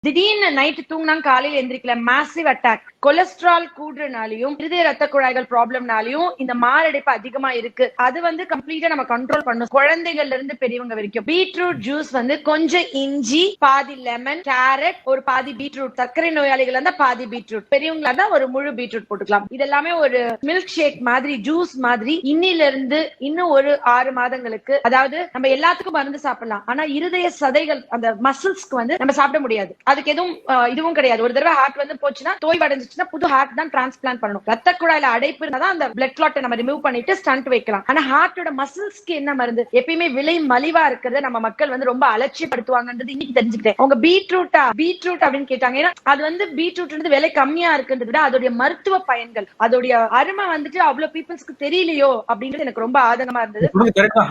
திடீர்னு நைட்டு தூங்கினா காலையில எந்திரிக்கல, மேசிவ் அட்டாக், கொலஸ்ட்ரால் கூடுறனாலையும் இருதய ரத்த குழாய்கள் ப்ராப்ளம்னாலையும் இந்த மாரடைப்பு அதிகமா இருக்கு. அது வந்து கம்ப்ளீட்டா நம்ம கண்ட்ரோல் பண்ணும். குழந்தைகள்ல இருந்து பெரியவங்க வரைக்கும் பீட்ரூட் ஜூஸ் வந்து கொஞ்சம் இஞ்சி, பாதி லெமன், கேரட், ஒரு பாதி பீட்ரூட், சர்க்கரை நோயாளிகள் இருந்தா பாதி பீட்ரூட், பெரியவங்களா இருந்தா ஒரு முழு பீட்ரூட் போட்டுக்கலாம். இதெல்லாமே ஒரு மில்க் ஷேக் மாதிரி, ஜூஸ் மாதிரி இன்னில இருந்து இன்னும் ஒரு 6 மாதங்களுக்கு, அதாவது நம்ம எல்லாத்துக்கும் மருந்து சாப்பிடலாம், ஆனா இருதய சதைகள் அந்த மசில்ஸ்க்கு வந்து நம்ம சாப்பிட முடியாது. அதுக்கு எதுவும் இதுவும் கிடையாது. ஒரு தடவை ஹார்ட் வந்து போச்சுன்னா, தோய்வடைஞ்சிச்சுன்னா புது ஹார்ட் தான் டிரான்ஸ்பிளான்ட் பண்ணணும். ரத்த குழாயில அடைப்பு இருந்தா அந்த பிளட் கிளாட்டை நம்ம ரிமூவ் பண்ணிட்டு ஸ்டண்ட் வைக்கலாம். ஆனா ஹார்ட்டோட மசில்ஸ்க்கு என்ன மருந்து? எப்பயுமே விலை மலிவா இருக்கிறத நம்ம மக்கள் வந்து ரொம்ப அலட்சியப்படுத்துவாங்கன்றது இன்னைக்கு தெரிஞ்சுக்கிட்டேன். உங்க பீட்ரூட் அப்படின்னு கேட்டாங்க. ஏன்னா அது வந்து பீட்ரூட் விலை கம்மியா இருக்குன்றத விட அதோடைய மருத்துவ பயன்கள், அதோடைய அருமை வந்துட்டு அவ்வளவு பீப்புள்ஸ்க்கு தெரியலையோ அப்படின்றது எனக்கு ரொம்ப ஆதங்கமா இருந்தது.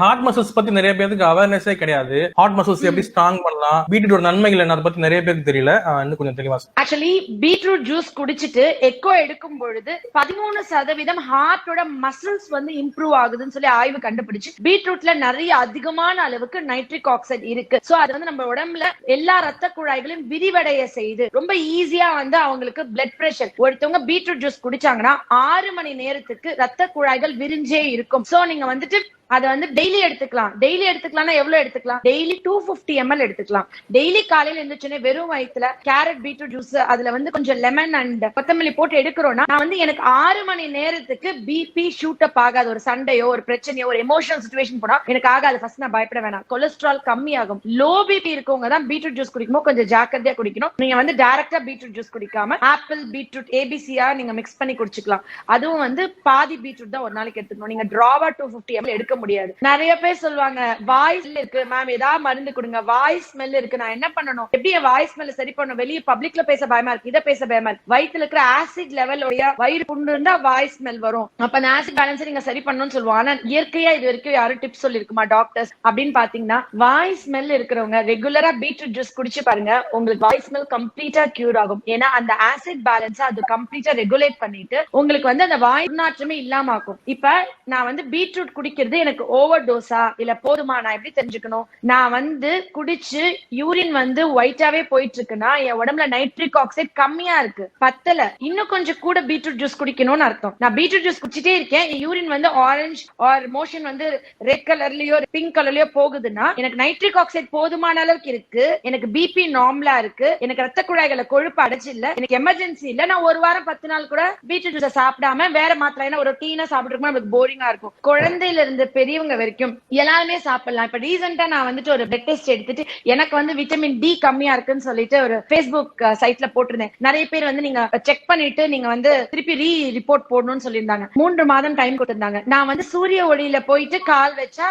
ஹார்ட் மசில்ஸ் பத்தி நிறைய பேருக்கு அவேர்னஸே கிடையாது. ஹார்ட் மசில்ஸ் எப்படி ஸ்ட்ராங் பண்ணலாம், பீட்ரூட் நன்மைகள் என்ன, அதை பத்தி நிறைய பேருக்கு தெரியல. இன்னும் கொஞ்சம் தெளிவா. ஆக்சுவலி பீட்ரூட் ஜூஸ் குடிச்சிட்டு எக்கோ எடுக்கும் பொழுது 13% ஹார்ட்டோட மசில்ஸ் வந்து இம்ப்ரூவ் ஆகுதுன்னு சொல்லி ஆய்வு கண்டுபிடிச்சு, பீட்ரூட்ல நிறைய அதிகமான அளவுக்கு நைட்ரிக் ஆக்சைடு இருக்கு. சோ அது வந்து நம்ம உடம்புல எல்லா ரத்த குழாய்களையும் விரிவடைய செய்து ரொம்ப ஈஸியா வந்து அவங்களுக்கு பிளட் பிரஷர், ஒருத்தவங்க பீட்ரூட் ஜூஸ் குடிச்சாங்கன்னா 6 மணி நேரத்துக்கு ரத்த குழாய்கள் விரிஞ்சே இருக்கும். சோ நீங்க வந்துட்டு அதை வந்து டெய்லி எடுத்துக்கலாம். டெய்லி எடுத்துக்கலாம்னா எவ்வளவு எடுத்துக்கலாம்? டெய்லி 250 ml எடுத்துக்கலாம். டெய்லி காலையில எழுந்துச்சுனே வெறும் வயிற்றுல கேரட் பீட்ரூட் ஜூஸ், அதுல வந்து கொஞ்சம் லெமன் அண்ட் கொத்தமல்லி போட்டு எடுக்கிறோம்னா, நான் வந்து எனக்கு 6 மணி நேரத்துக்கு பிபி ஷூட் அப் ஆகாது. ஒரு சண்டையோ ஒரு பிரச்சனையோ ஒரு எமோஷனல் சிச்சுவேஷன் போனா எனக்கு ஆகாது. ஃபர்ஸ்ட் நான் பயப்பட வேணாம். கொலஸ்ட்ரால் கம்மியாகும். லோ பிபி இருக்கவங்க தான் பீட்ரூட் ஜூஸ் குடிக்கும்போது கொஞ்சம் ஜாக்கிரதையா குடிக்கணும். நீங்க வந்து டைரக்டா பீட்ரூட் ஜூஸ் குடிக்காம ஆப்பிள் பீட்ரூட் ஏபிசியா நீங்க மிக்ஸ் பண்ணி குடிச்சுக்கலாம். அதுவும் வந்து பாதி பீட்ரூட் தான் ஒரு நாளைக்கு எடுத்துக்கணும். நீங்க டிராவா 250 ml எடுக்க முடியாது. நிறைய பேர் சொல்லுவாங்க வாய் ஸ்மெல் இருக்கு மேம், ஏதாவது மருந்து கொடுங்க, வாய் ஸ்மெல் இருக்கு, நான் என்ன பண்ணணும், எப்படி என் வாய் ஸ்மெல் சரி பண்ணணும், வெளியே பப்ளிக்ல பேச பயமா இருக்கு, இதை பேச பயமா இருக்கு. வயிற்றுல இருக்கிற ஆசிட் லெவல் வயிறு புண்டு இருந்தா வாய் ஸ்மெல் வரும். அப்ப அந்த ஆசிட் பேலன்ஸ் நீங்க சரி பண்ணணும்னு சொல்லுவாங்க. ஆனா இயற்கையா இது வரைக்கும் யாரும் டிப்ஸ் சொல்லிருக்குமா டாக்டர்ஸ் அப்படின்னு பாத்தீங்கன்னா, வாய் ஸ்மெல் இருக்கிறவங்க ரெகுலரா பீட்ரூட் ஜூஸ் குடிச்சு பாருங்க, உங்களுக்கு வாய் ஸ்மெல் கம்ப்ளீட்டா கியூர் ஆகும். ஏன்னா அந்த ஆசிட் பேலன்ஸ் அது கம்ப்ளீட்டா ரெகுலேட் பண்ணிட்டு உங்களுக்கு வந்து அந்த வாய் நாற்றமே இல்லாம ஆக்கும். இப்ப நான் வந்து பீட்ரூட் குடிக்கிறது எனக்கு ஓவர் டோஸா இல்ல போதுமா, நான் எப்படி தெரிஞ்சுக்கணும்? நான் வந்து குடிச்சு யூரின் வந்து ஒயிட்டாவே போயிட்டு இருக்குன்னா என் உடம்புல நைட்ரிக் ஆக்சைடு கம்மியா இருக்கு, பத்தல, இன்னும் கொஞ்சம் கூட பீட்ரூட் ஜூஸ் குடிக்கணும்னு அர்த்தம். நான் பீட்ரூட் ஜூஸ் குடிச்சிட்டே இருக்கேன், யூரின் வந்து ஆரஞ்சு ஆர் மோஷன் வந்து ரெட் கலர்லயோ பிங்க் கலர்லயோ போகுதுன்னா எனக்கு நைட்ரிக் ஆக்சைடு போதுமான அளவுக்கு இருக்கு, எனக்கு பிபி நார்மலா இருக்கு, எனக்கு ரத்த குழாய்களை கொழுப்பு அடைச்சு இல்ல, எனக்கு எமர்ஜென்சி இல்ல, நான் ஒரு வாரம் 10 நாள் கூட பீட்ரூட் ஜூஸ் சாப்பிடாம வேற மாத்திரை ஒரு டீனா சாப்பிட்டு நமக்கு போரிங்கா இருக்கும். குழந்தையில இருந்து பெரியவங்க வரைக்கும் எல்லாருமே சாப்பிடலாம். இப்ப ரீசெண்டா நான் வந்துட்டு ஒரு பிளட் டெஸ்ட் எடுத்துட்டு எனக்கு வந்து விட்டமின் டி கம்மியா இருக்குன்னு சொல்லிட்டு ஒரு Facebook சைட்ல போட்டிருந்தேன். நிறைய பேர் வந்து நீங்க செக் பண்ணிட்டு நீங்க வந்து திருப்பி ரிப்போர்ட் போடணும்னு சொல்லியிருந்தாங்க. 3 மாதம் டைம் கொடுத்திருந்தாங்க. நான் வந்து சூரிய ஒளியில போயிட்டு கால் வச்சா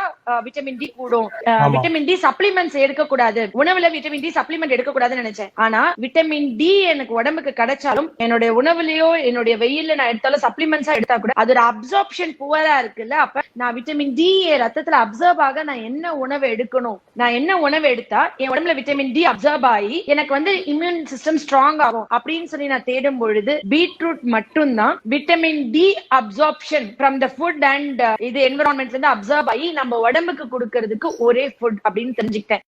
விட்டமின் டி கூடும், விட்டமின் டி சப்ளிமெண்ட்ஸ் எடுக்க கூடாது, உணவுல விட்டமின் டி சப்ளிமெண்ட் எடுக்க கூடாதுன்னு நினைச்சேன். ஆனா விட்டமின் டி எனக்கு உடம்புக்கு கிடைச்சாலும் என்னுடைய உணவுலயோ என்னுடைய வெயில்ல நான் எடுத்தாலும் சப்ளிமெண்ட்ஸா எடுத்தா கூட அதோட அப்சார்ப்ஷன் புவரா இருக்குல்ல. அப்ப நான் விட்டமின் டி ரத்தத்துல அப்சர்வ் ஆக நான் என்ன உணவு எடுக்கணும், நான் என்ன உணவு எடுத்தா என் உடம்புல விட்டமின் டி அப்சர்வ் ஆகி எனக்கு வந்து இம்யூன் சிஸ்டம் ஸ்ட்ராங் ஆகும் அப்படின்னு சொல்லி நான் தேடும் பொழுது பீட்ரூட் மட்டும்தான் vitamin D absorption from the food and இது என்விரான்மெண்ட்ல இருந்து அப்சர்வ் ஆகி நம்ம உடம்புக்கு கொடுக்கறதுக்கு ஒரே ஃபுட் அப்படின்னு தெரிஞ்சுக்கிட்டேன்.